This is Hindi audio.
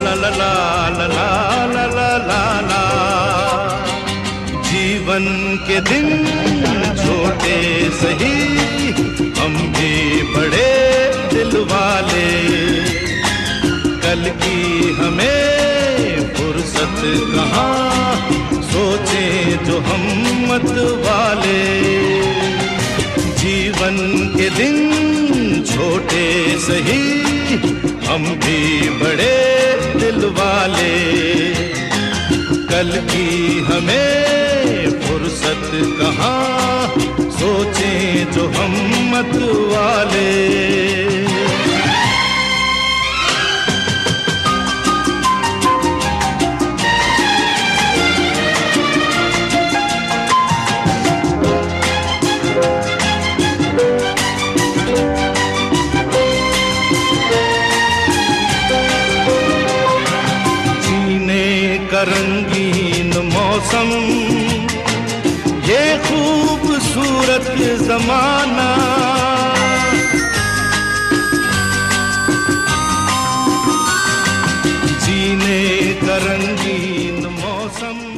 ला ला ला ला ला ला ला ला ला। जीवन के दिन छोटे सही, हम भी बड़े दिल वाले। कल की हमें फुर्सत कहाँ, सोचें जो हम मत वाले। जीवन के दिन छोटे सही, हम भी बड़े दिल वाले। कल की हमें फुर्सत कहाँ, सोचें जो हम मत वाले। रंगीन मौसम, ये खूबसूरत जमाना। जीने का रंगीन मौसम।